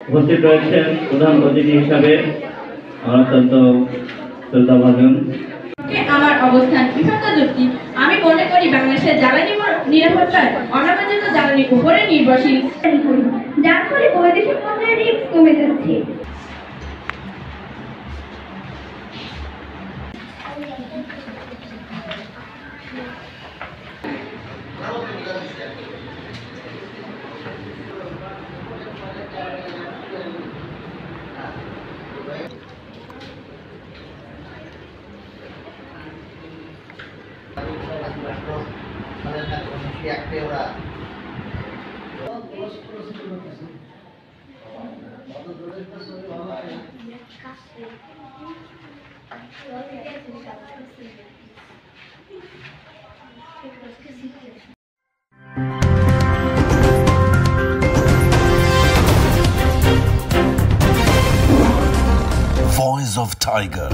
উপস্থিত রয়েছেন প্রধান অতিথি হিসাবে আমার অত্যন্ত শ্রদ্ধাভাজন আমার অবস্থান বিভাগযুক্তি। আমি মনে করি বাংলাদেশের জ্বালানি নিরাপত্তার অনাবাদিত জ্বালানির উপরে নির্ভরশীল, যার ফলে বৈদেশিক মুদ্রার রিস্ক কমে যাচ্ছে। Voice of Tiger.